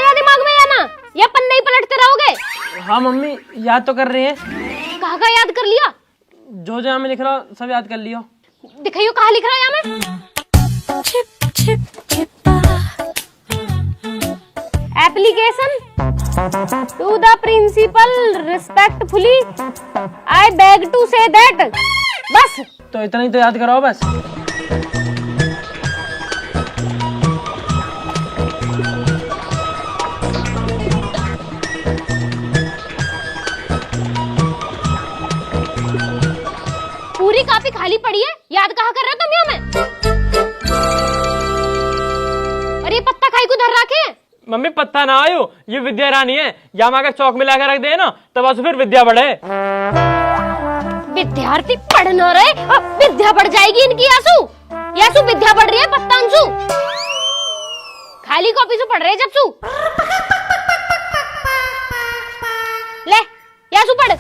गया दिमाग में या ना? या पन्ने ही पलटते रहोगे? हाँ मम्मी याद तो कर रहे हैं। कहाँ का याद कर लिया? जो जो मैं लिख रहा हूँ सब याद कर लियो। दिखाइयो कहाँ लिख रहा है यहाँ में? Application to the principal respectfully I beg to say that. बस तो इतना ही तो याद कराओ बस। पूरी कॉपी खाली पड़ी है, याद कहाँ कर रहे हो तुम यहाँ में? और ये पत्ता खाई को धर रखे हैं? मम्मी पत्ता ना आयो, ये विद्या रानी है। या माँ का चौक में लाकर रख दे ना तब आज फिर विद्या बढ़े। विद्यार्थी पढ़ न रहे, विद्या बढ़ जाएगी इनकी। यासु यासु विद्या बढ़ रही है, पत्ता अंशु खाली कॉपी से पढ़ रहे जब सु। ले यासु पढ़।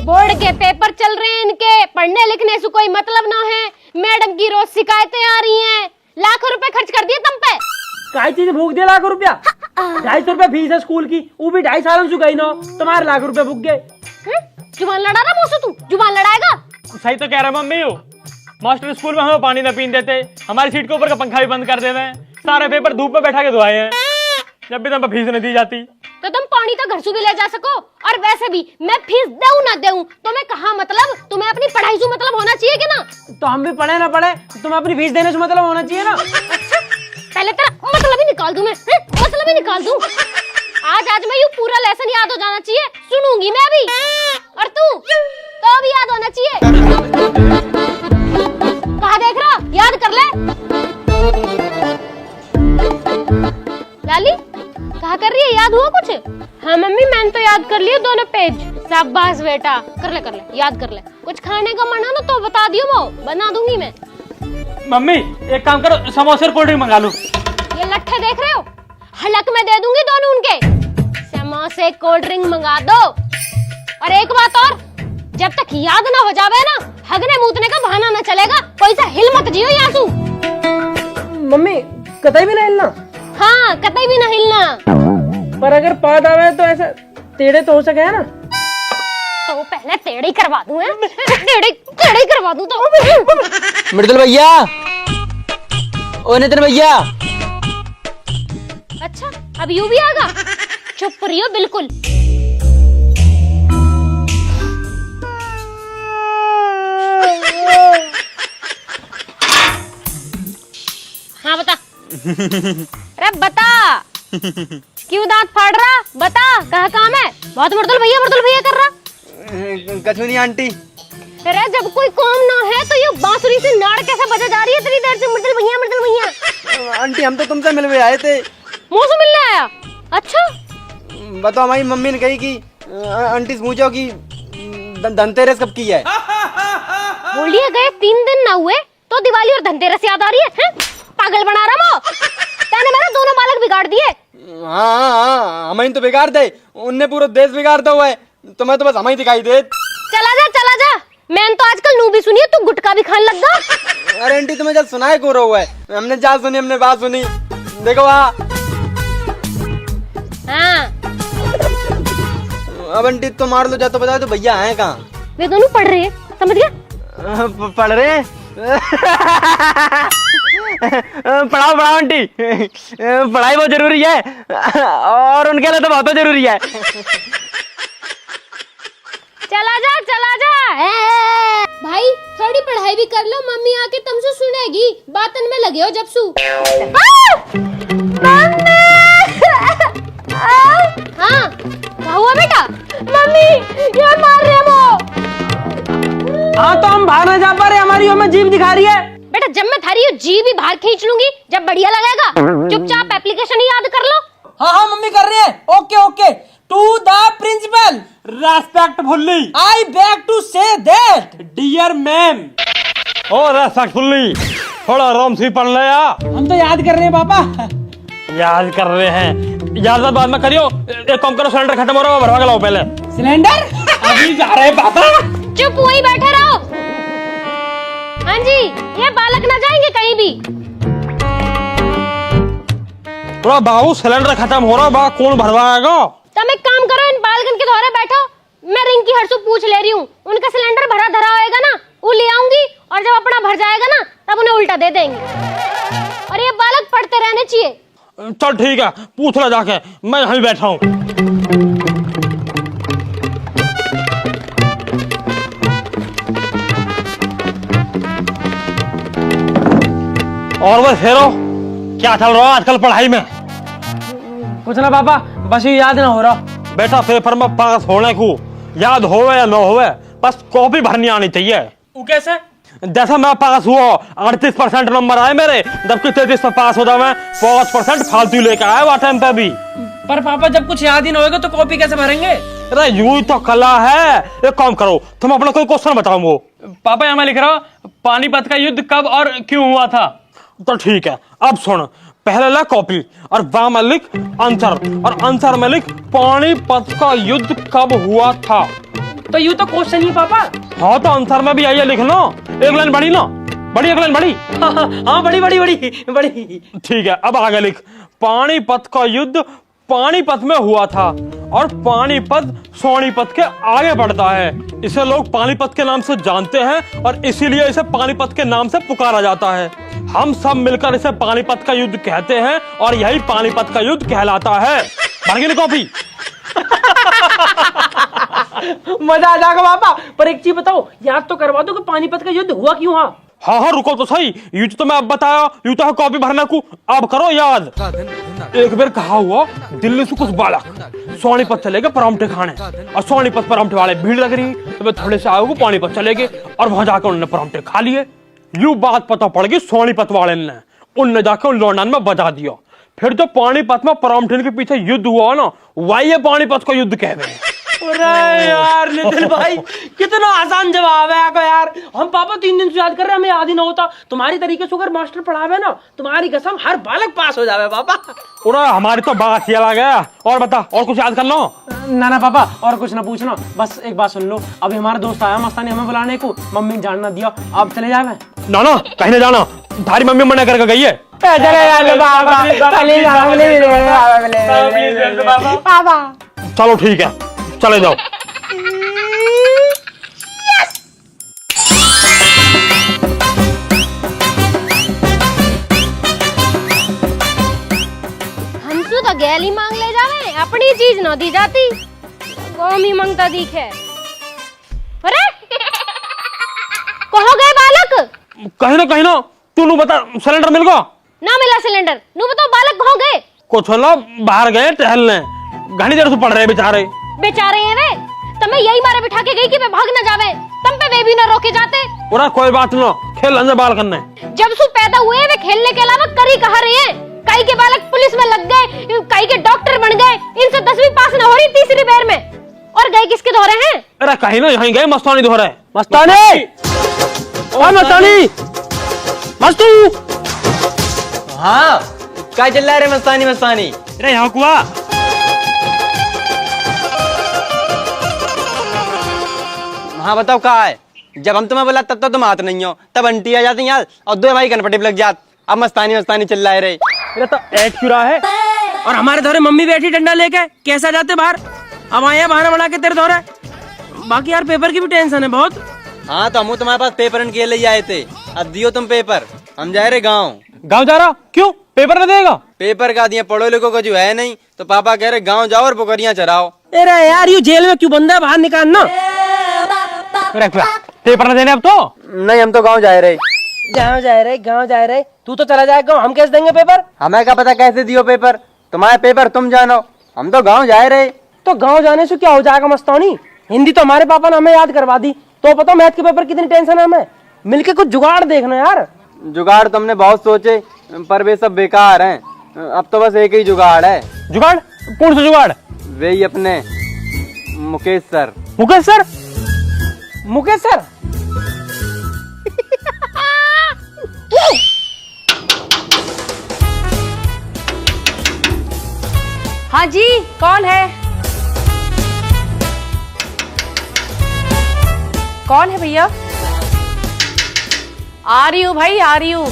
बोर्ड के पेपर चल रहे हैं इनके, पढ़ने लिखने से कोई मतलब ना है। मैडम की रोज शिकायतें आ रही हैं, लाखों रुपए खर्च कर दिए तुम पे। काय चीज भूख दिया लाखों रुपया? 250 रुपया फीस है स्कूल की, वो भी 2.5 साल से गई ना, तुम्हारे लाख रुपए भूख गए। जुबान लड़ा रहा मौसू, तू जुबान लड़ाएगा? सही तो कह रहा मम्मी हो। मास्टर स्कूल में हमें पानी न पीने देते, हमारी सीट के ऊपर का पंखा भी बंद कर देते, सारे पेपर धूप में बैठा के धुआए हैं, जब भी तुम फीस नहीं दी जाती। तो तुम पानी तो घर से भी ले जा सको। और वैसे भी मैं फीस दूं ना दूं तुम्हें कहाँ मतलब, तुम्हें अपनी पढ़ाई से मतलब होना चाहिए कि ना? तो हम भी पढ़े ना पढ़े, तुम्हें अपनी फीस देने से मतलब होना चाहिए ना। पहले तेरा मतलब ही निकाल दूं मैं, मतलब ही निकाल दूं। आज मैं यूं पूरा लेसन याद हो जाना चाहिए, सुनूंगी मैं अभी। और तू तो भी याद होना चाहिए। कहाँ देख रहा, याद कर ले। लाली कहाँ कर रही है, याद हुआ कुछ? हाँ मम्मी मैंने तो याद कर लिया दोनों पेज। शाबाश बेटा, कर ले याद कर ले। कुछ खाने का मन है ना तो बता दियो, वो बना दूंगी मैं। मम्मी एक काम करो, समोसे और कोल्ड ड्रिंक मंगा लो। ये लट्ठे देख रहे हो, हलक में दे दूंगी दोनों उनके। समोसे कोल्ड ड्रिंक मंगा दो। और एक बात और, जब तक याद ना हो जावे ना, हगने मूतने का बहाना ना चलेगा। कोई सा हिल मत जियो यासू। मम्मी कतई भी ना हिलना। हाँ कतई भी ना हिलना। पर अगर पाद आवे तो ऐसा टेढ़े तो हो सके है ना। तो पहले टेढ़े करवा दूं, टेढ़े करवा दूं तो। मृदुल भैया, ओ नितिन भैया। अच्छा अब यू भी आगा, चुप रहियो बिल्कुल। हाँ बता। अरे बता, क्यों दांत फाड़ रहा? बता कहाँ काम है? बहुत मृदुल भैया कर रहा। कछुनी आंटी। अरे जब कोई काम ना है तो ये बांसुरी से नाड़ कैसे बजा जा रही है इतनी देर से? मृदुल भैया। आंटी हम तो तुमसे मिलने आए थे। मुँह से मिलने आया? अच्छा बताओ, हमारी मम्मी ने कही कि आंटी से पूछो कि धनतेरस कब की है। बोलिए गए 3 दिन ना हुए तो दिवाली और धनतेरस याद आ रही है? पागल बना रहा वो। तूने मेरे दोनों बालक बिगाड़ दिए। हाँ हमें तो बिगाड़ दे, उनने पूरा देश बिगाड़ दिया हुआ है। तुम्हें तो बस हमें दिखाई दे। चला जा। मैंने तो आजकल नू भी सुनी है, तू गुटखा भी खाने लग गया। अरे आंटी तुम्हें जब सुनाए को रहा है, हमने जा सुनी, हमने बात सुनी। देखो हाँ अब आंटी तो मार लो, जा तो बताओ तो भैया हैं कहाँ? वे दोनों पढ़ रहे हैं, समझ गया? पढ़ रहे हैं। पढ़ाओ आंटी, पढ़ाई बहुत जरूरी है और उनके लिए तो बहुत जरूरी है। चला जा भाई, थोड़ी पढ़ाई भी कर लो, मम्मी आके तुमसे सुनेगी। बातन में लगे हो जब सु। हाँ क्या हुआ बेटा? मम्मी ये मार रहे वो। हाँ तो हम बाहर ना जा पा रहे, हमारी हमें जीभ दिखा रही है। बेटा जब मैं थारी जी भी बाहर खींच लूंगी जब बढ़िया लगेगा। चुपचाप एप्लीकेशन ही याद कर लो। हाँ मम्मी कर रहे हैं। Okay to the principal respectfully I beg to say that dear ma'am. Oh respectfully थोड़ा आराम से पढ़ ले यार। हम तो याद कर रहे हैं पापा। याद कर रहे हैं, याद बाद में करियो। एक काम करो, सिलेंडर खत्म हो रहा है, भरवा के लाओ पहले। सिलेंडर अभी जा रहे हैं पापा। चुप वहीं बैठे रहो। हाँ जी, ये बालक ना जाएंगे कहीं भी। पूरा बाबू सिलेंडर खत्म हो रहा बा, कौन भरवाएगा? तुम एक काम करो, इन बालकन के धोरे बैठो, मैं रिंकी हर्षु पूछ ले रही हूँ, उनका सिलेंडर भरा धरा होएगा ना, वो ले आऊंगी और जब अपना भर जाएगा ना तब उन्हें उल्टा दे देंगे। और ये बालक पढ़ते रहने चाहिए। चल ठीक है, पूछ ला जाके, मैं यहीं बैठा हूँ। और बस हेरो, क्या चल रहा है आजकल पढ़ाई में? कुछ ना पापा, बस ये याद ना हो रहा। बेटा पेपर में पास होने को याद होवे या न होवे, बस कॉपी भरनी आनी चाहिए। वो कैसे? जैसा मैं पास हुआ 38% नंबर आए मेरे, जबकि 33 पर पास होता मैं 5% फालतू लेकर आया वो टाइम पे भी। पर पापा जब कुछ याद ही ना होगा तो कॉपी कैसे भरेंगे? अरे यूं तो कला है। एक काम करो, तुम अपना कोई क्वेश्चन बताओ। वो पापा यहाँ मैं लिख रहा हूँ, पानीपत का युद्ध कब और क्यों हुआ था। तो ठीक है, अब सुन, पहले ला कॉपी और वहां में लिख आंसर, और आंसर में लिख पानीपत का युद्ध कब हुआ था। तो यूं तो क्वेश्चन ही पापा। हाँ तो आंसर में भी आइए लिखना, एक लाइन बड़ी ना, बड़ी एक लाइन बड़ी। हाँ बड़ी बड़ी बड़ी बड़ी। ठीक है, अब आगे लिख, पानीपत का युद्ध पानीपत में हुआ था और पानीपत सोनीपत के आगे बढ़ता है। इसे लोग पानीपत के नाम से जानते हैं और इसीलिए इसे पानीपत के नाम से पुकारा जाता है। हम सब मिलकर इसे पानीपत का युद्ध कहते हैं और यही पानीपत का युद्ध कहलाता है। भर गई कॉपी? मजा आ जाएगा पापा। पर एक चीज बताओ, याद तो करवा दो कि पानीपत का युद्ध हुआ क्यों? हाँ हाँ रुको तो सही, यूं तो मैं अब बताया, यूं तो है कॉपी भरना को, अब करो याद। एक बार कहा हुआ, दिल्ली से कुछ बालक सोनीपत चले गए परांठे खाने, और सोनीपत परांठे वाले भीड़ लग रही, तो वे थोड़े से आगे पानीपत चले गए और वहां जाकर उन्होंने परांठे खा लिए। यूं बात पता पड़ गई सोनीपत वाले ने, उनने जाकर उन लौंडा में बजा दिया। फिर जो पानीपत में परांठे के पीछे युद्ध हुआ ना, वही पानीपत का युद्ध कह रहे हैं। अरे यार नितिन भाई, कितना आसान जवाब है आपका यार। हम पापा 3 दिन से याद कर रहे हैं, हमें याद ही ना होता। तुम्हारी तरीके से अगर मास्टर पढ़ावे ना, तुम्हारी कसम हर बालक पास हो जावे पापा। पूरा हमारी तो बात चला गया। और बता, और कुछ याद कर लो। ना पापा, और कुछ ना पूछना, बस एक बात सुन लो। अभी हमारा दोस्त आया मस्तानी हमें बुलाने को, मम्मी ने जानना दिया, आप चले जावे। ना ना कहीं ना जाना, थारी मम्मी मना करके गई है। चलो ठीक है, चले जाओ। हमसू तो गैली मांग ले जावे, अपनी चीज न दी जाती, गोमी मांगता दिखे। अरे कहो गए बालक? कहीं ना तू बता, सिलेंडर मिल गया? ना मिला सिलेंडर, नू बताओ बालक कहो गए? कुछ ना बाहर गए टहलने, घनी देर से पढ़ रहे बेचारे। बेचारे हैं वे, तमें यही मारे बिठा के गई कि वे भाग न जावे, तम पे वे भी न रोके जाते। पूरा कोई बात ना, खेल अंदर बाल करने। जब से पैदा हुए वे खेलने के अलावा करी कहा रहे हैं। कई के बालक पुलिस में लग गए, कई के डॉक्टर बन गए, इनसे 10वीं पास न हो रही तीसरी बार में। और गए किसके धोरे हैं? अरे कहीं ना यहीं गए मस्तानी धोरे। मस्तानी, ओ मस्तानी, मस्तू। हाँ क्या चल रहा है मस्तानी? मस्तानी अरे यहाँ कुआ। हाँ बताओ कहाँ है? जब हम तुम्हें बोला तब तो तुम आते नहीं हो, तब आंटी आ जाती यार और 2 भाई कनपटी लग जात। अब मस्तानी मस्तानी चिल्ला रहे। अरे तो ऐड क्यों रहा है? और हमारे धोरे मम्मी बैठी डंडा लेके, कैसा जाते बाहर? अब आए बहाना बना के तेरे धोरे। बाकी यार पेपर की भी टेंशन है बहुत। हाँ तो हम तुम्हारे पास पेपर के लिए आए थे, अब दियो तुम पेपर। हम जा रहे गाँव। गाँव जा रहा? क्यों, पेपर न देगा? पेपर का दिया, पढ़ो लिखो का जो है नहीं, तो पापा कह रहे गाँव जाओ और बकरियां चराओ। अरे यार ये जेल में क्यों बंद है, बाहर निकालना। पेपर न देने अब तो? नहीं हम तो गाँव जा रहे। गाँव जा रहे। तू तो चला जाएगा, हम कैसे देंगे पेपर? हमें क्या पता कैसे दियो पेपर, तुम्हारे पेपर तुम जानो, हम तो गाँव जा रहे। तो गाँव जाने से क्या हो जाएगा मस्तानी? हिंदी तो हमारे पापा ने हमें याद करवा दी, तो पता मैथ के पेपर कितनी टेंशन है हमें। मिलके कुछ जुगाड़ देखना यार। जुगाड़ तुमने बहुत सोचे पर वे सब बेकार हैं। अब तो बस एक ही जुगाड़ है। जुगाड़? कौन सा जुगाड़? वही अपने Mukesh sir. Mukesh sir? Mukesh sir? हाँ जी, कौन है? कौन है भैया? आ रही हूँ भाई, आ रही हूँ।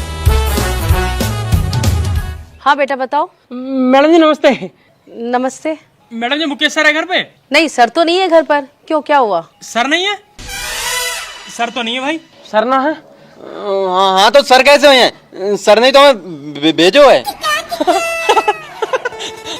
हाँ बेटा बताओ। मैडम जी नमस्ते। नमस्ते। मैडम जी मुकेश सर है घर पे? नहीं सर तो नहीं है घर पर। क्यों, क्या हुआ? सर नहीं है? सर तो नहीं है भाई। सर ना है? हाँ तो सर कैसे हुए हैं? सर नहीं तो हमें भेजो है।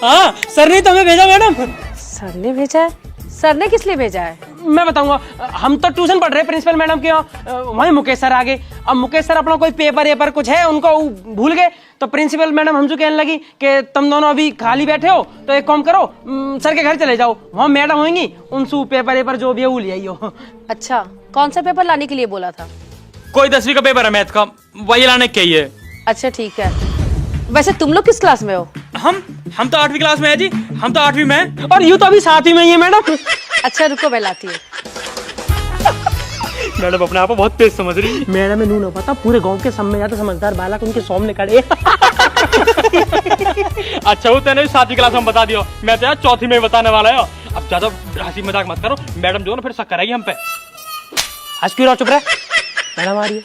हाँ सर नहीं तो हमें भेजा मैडम। सर ने भेजा है? सर ने किस लिए भेजा है? मैं बताऊंगा। हम तो ट्यूशन पढ़ रहे हैं प्रिंसिपल मैडम के यहाँ, वहीं मुकेश सर आ गए। अब मुकेश सर अपना कोई पेपर कुछ है उनको भूल गए, तो प्रिंसिपल मैडम हमसे कहने लगी कि तुम दोनों अभी खाली बैठे हो तो एक काम करो, सर के घर चले जाओ, वहाँ मैडम होंगी, उनसे पेपर जो भी है वो ले आइयो। अच्छा, कौन सा पेपर लाने के लिए बोला था? कोई 10वीं का पेपर है मैथ का, वही लाने के ही है। अच्छा ठीक है। वैसे तुम लोग किस क्लास में हो? हम तो 8वीं क्लास में है जी। हम तो 8वीं में है। और यूं तो अभी साथ ही में ही है मैडम। अच्छा रुको मैं लाती हूँ। मैडम अपने आप को बहुत तेज समझ रही है। मैडम में नून पता पूरे गांव के सब में ज्यादा समझदार बालक उनके सामने खड़े। अच्छा वो तेने 7वीं क्लास में बता दियो, मैं तो यार 4थी में बताने वाला है। अब ज्यादा हंसी मजाक मत करो, मैडम जो है ना फिर शक करेगी हम पे। हंस क्यों रहा, चुप रहे। मैडम आ रही है।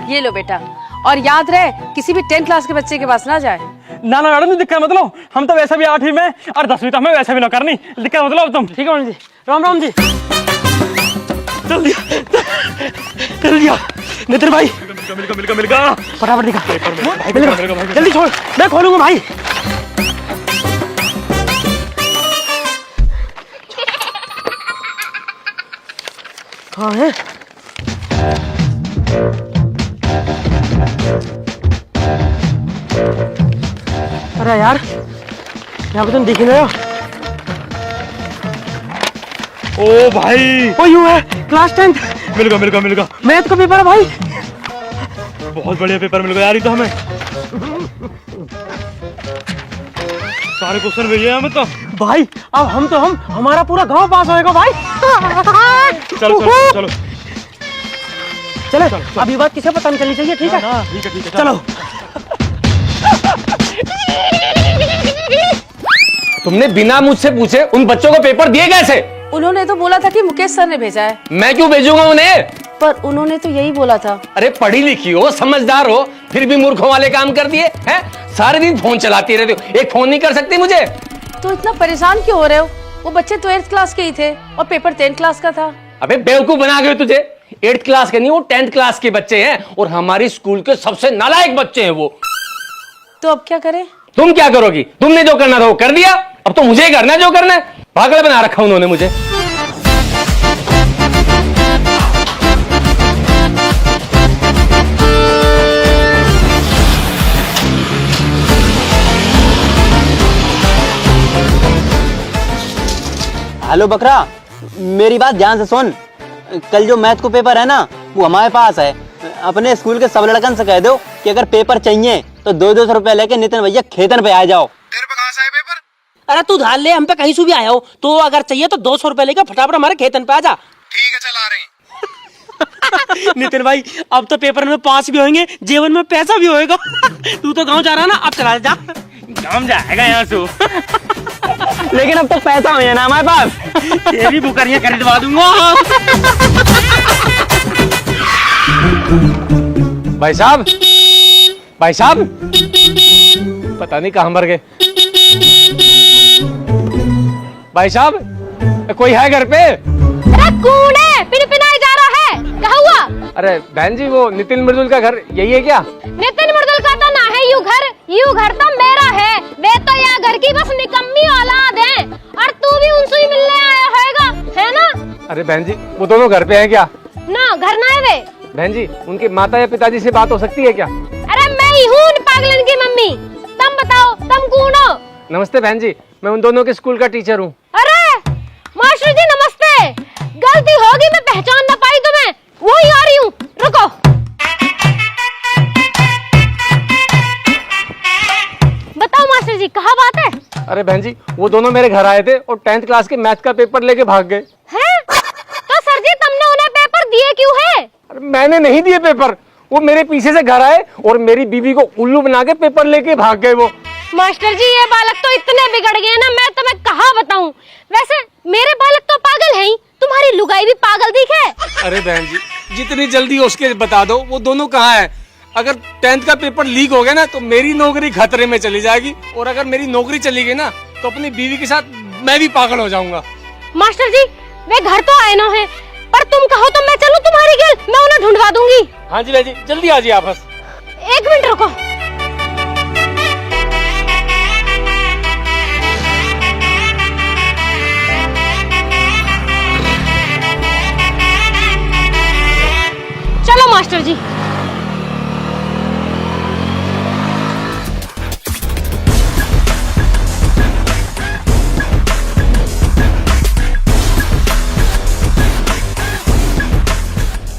ये लो बेटा, और याद रहे किसी भी 10th क्लास के बच्चे के पास ना जाए। ना मैडम जी दिक्कत मतलब, हम तो वैसे भी 8वीं में और 10वीं तो हमें वैसे भी ना करनी, दिक्कत मतलब तुम। ठीक है मैडम जी। राम राम जी। चल दिया नितिन भाई मिल गया। फटाफट दिखा, जल्दी छोड़, मैं खोलूंगा भाई। कहाँ है? अरे यार यहाँ पे तुम दिख नहीं रहे हो। ओ भाई वो यूं है, क्लास 10th मिल गया। मैथ का पेपर है भाई। बहुत बढ़िया पेपर मिल गया यार, ये तो हमें सारे क्वेश्चन भेजे हमें तो। भाई अब हमारा पूरा गांव पास होएगा भाई। चलो चले, अब ये बात किसे पता नहीं चलनी चाहिए, ठीक है? ठीक है चलो। तुमने बिना मुझसे पूछे उन बच्चों को पेपर दिए कैसे? उन्होंने तो बोला था कि मुकेश सर ने भेजा है। मैं क्यों भेजूंगा उन्हें? पर उन्होंने तो यही बोला था। अरे पढ़ी लिखी हो, समझदार हो, फिर भी मूर्खों वाले काम कर दिए हैं। सारे दिन फोन चलाती रहते हो, एक फोन नहीं कर सकती मुझे? तो इतना परेशान क्यों हो रहे हो? वो बच्चे तो 8th क्लास के ही थे और पेपर 10th क्लास का था। अबे बेवकूफ बना गए तुझे। 8th क्लास के नहीं, वो 10th क्लास के बच्चे हैं और हमारी स्कूल के सबसे नालायक बच्चे हैं वो। तो अब क्या करें? तुम क्या करोगी? तुमने जो करना था वो कर दिया, अब तो मुझे करना है जो करना है। पागल बना रखा उन्होंने मुझे। हेलो बकरा, मेरी बात ध्यान से सुन। कल जो मैथ को पेपर है ना वो हमारे पास है। अपने स्कूल के सब लड़कन से कह दो कि अगर पेपर चाहिए तो 200 रुपए लेके नितिन भैया खेतन पे आ जाओ। तेरे पे कहाँ से है पेपर? अरे तू धार ले, हम पे कहीं से भी आया हो तो अगर चाहिए तो 200 रुपए लेकर फटाफट हमारे खेतन पे आ जा। ठीक है चल आ रहे हैं। नितिन भाई अब तो पेपर में पास भी होंगे, जीवन में पैसा भी होएगा। तू तो गांव जा रहा ना, अब चला जा। काम जाएगा यहाँ से। लेकिन अब तो पैसा हो ना हमारे पास। तेरी बुकरियां खरीदवा दूंगा। भाई साहब पता नहीं कहां मर गए। भाई साहब कोई है घर पे? अरे कौन है? पिनपिनाई जा रहा है, क्या हुआ? अरे बहन जी वो नितिन मृदुल का घर यही है क्या? नितिन मृदुल का तो ना है यू घर तो मेरा है। वे तो यहाँ घर की बस निकम्मी औलाद है, और तू भी उनसे ही मिलने आया होएगा, है ना? अरे बहन जी वो दोनों घर पे हैं क्या? ना घर ना है वे। बहन जी उनके माता या पिताजी से बात हो सकती है क्या? अरे मैं ही हूँ उन पागलन की मम्मी। तुम बताओ तुम कौन हो? नमस्ते बहन जी, मैं उन दोनों के स्कूल का टीचर हूँ। अरे मास्टर जी नमस्ते। गलती होगी, मैं पहचान ना पाई तुम्हें, वही आ रही हूँ, रुको। बताओ मास्टर जी कहाँ बात है? अरे बहन जी वो दोनों मेरे घर आए थे और 10th क्लास के मैथ का पेपर लेके भाग गए। हैं? तो सर जी तुमने उन्हें पेपर दिए क्यों है? अरे मैंने नहीं दिए पेपर, वो मेरे पीछे से घर आए और मेरी बीवी को उल्लू बना के पेपर लेके भाग गए वो। मास्टर जी ये बालक तो इतने बिगड़ गए ना, मैं तुम्हें कहाँ बताऊं। वैसे मेरे बालक तो पागल हैं ही, तुम्हारी लुगाई भी पागल दिखे। अरे बहन जी, जितनी जल्दी हो उसके बता दो वो दोनों कहाँ है। अगर 10th का पेपर लीक हो गया ना तो मेरी नौकरी खतरे में चली जाएगी, और अगर मेरी नौकरी चली गई ना तो अपनी बीवी के साथ मैं भी पागल हो जाऊंगा। मास्टर जी वे घर तो आए न है, पर तुम कहो तो मैं चलूं तुम्हारी गेल, मैं उन्हें ढूंढवा दूंगी। हाँ जी बहन जी, जल्दी आ जाइए आप बस। 1 मिनट रुको। चलो मास्टर जी।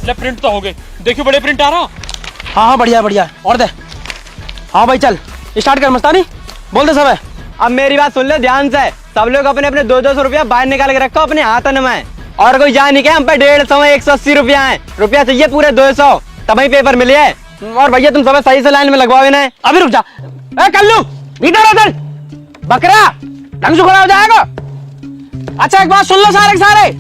ले प्रिंट तो हो गए, देखियो बड़े प्रिंट आ रहा। हाँ हाँ बढ़िया बढ़िया, और दे। हाँ भाई चल स्टार्ट कर मस्तानी, बोल दे सब है। अब मेरी बात सुन ले ध्यान से, सब लोग अपने अपने 200 रुपया बाहर निकाल के रखो अपने हाथन में, और कोई जान नहीं क्या हम पे 150 180 रुपया है, रुपया चाहिए पूरे 200 तभी पेपर मिले है। और भैया तुम सब सही से लाइन में लगवाओ इन्हें। अभी रुक जा, ए कल्लू नीचे उधर, बकरा ढंग से खड़ा हो जाएगा। अच्छा एक बात सुन लो सारे के सारे,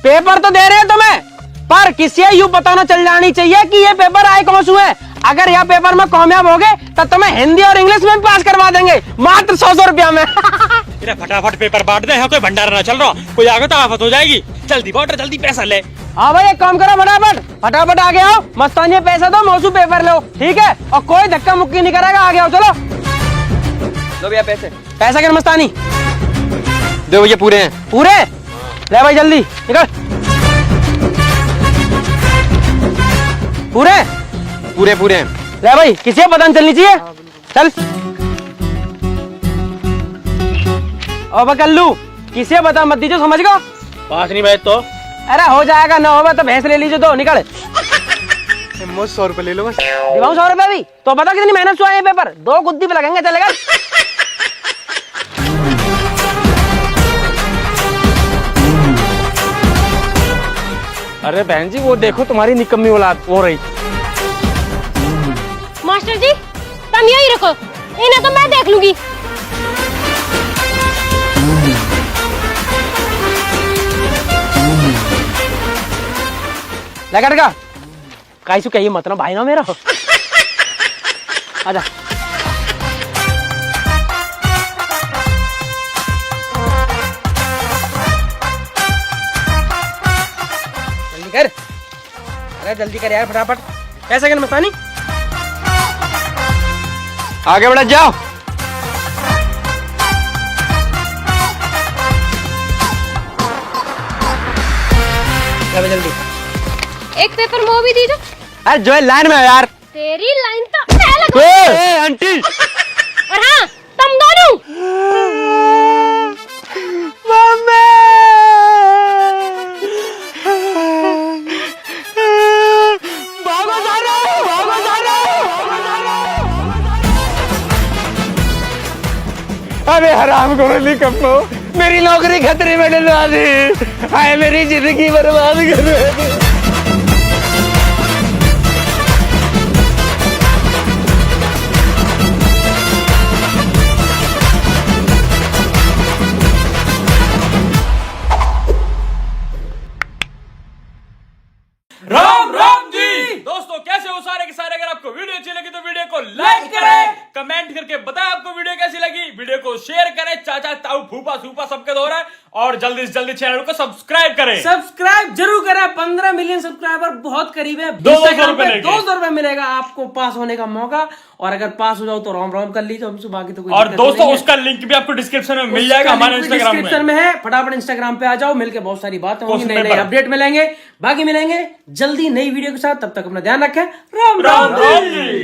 पेपर तो दे रहे हैं तुम्हें, पर किसी यूं पता ना चल जानी चाहिए कि ये पेपर आए कौन से है। अगर यह पेपर में कामयाब हो गए तब तुम्हें हिंदी और इंग्लिश में भी पास करवा देंगे, मात्र 100 रुपया में। फटाफट पेपर बांट दे, यहाँ कोई भंडारा ना चल रहा, कोई आगे तो आफत हो जाएगी। जल्दी बांट, जल्दी पैसा ले। हाँ भाई एक काम करो, फटाफट फटाफट आगे आओ, मस्तानी पैसा दो, मौसू पेपर लो, ठीक है, और कोई धक्का मुक्की नहीं करेगा, आगे आओ चलो। दो भैया पैसे। पैसा कर मस्तानी, दो भैया पूरे हैं। पूरे ले भाई जल्दी निकल। पूरे पूरे पूरे हैं। ले भाई, किसी को पता नहीं चलनी चाहिए, चल। अब कल्लू किसी को पता मत दीजिए, समझ गो। पास नहीं बैठ तो अरे हो जाएगा, ना होगा तो भैंस ले लीजिए, दो निकल। 100 रुपए ले लो बस। दिखाऊं 100 रुपए भी तो पता कितनी मेहनत से आए हैं पेपर, 2 गुद्दी पे लगेंगे, चलेगा। अरे बहन जी वो देखो तुम्हारी निकम्मी औलाद हो रही। मास्टर जी तुम यही रखो, इन्हें तो मैं देख लूंगी। लगा का कैसू कहिए मतलब भाई ना मेरा। आजा जल्दी कर, अरे जल्दी कर यार फटाफट। कैसे कर मस्तानी, आगे बढ़ जाओ। जल्दी एक पेपर वो भी दीजिए। अरे जो है लाइन में यार। तेरी लाइन तो मैं लगूं। आंटी और हाँ तुम दोनों अरे हराम करो निकम्मो, मेरी नौकरी खतरे में डलवा दी, हाय मेरी जिंदगी बर्बाद कर रहे। राम राम जी दोस्तों, कैसे हो सारे के सारे। अगर आपको वीडियो अच्छी लगी तो वीडियो को लाइक करें, कमेंट करके बताएं आपको वीडियो कैसी लगी, वीडियो को शेयर करें, चाचा ताऊ फूफा सूफा सबके दो रहा है, और जल्दी से जल्दी चैनल को सब्सक्राइब करें। सब्सक्राइब जरूर करें, 15 मिलियन सब्सक्राइबर बहुत करीब है। 200 रुपए 200 रुपए मिलेगा आपको पास होने का मौका, और अगर पास हो जाओ तो रोम रोम कर लीजिए, हमसे बाकी तो कोई और दिक्कत दोस्तों नहीं है। उसका लिंक भी आपको डिस्क्रिप्शन में मिल जाएगा, हमारे इंस्टाग्राम डिस्क्रिप्शन में है, फटाफट इंस्टाग्राम पे आ जाओ, मिलके बहुत सारी बातें होंगी, क्वेश्चन नए नए पेपर। अपडेट मिलेंगे, बाकी मिलेंगे जल्दी नई वीडियो के साथ। तब तक अपना ध्यान रखें, राम राम। राम राम जी।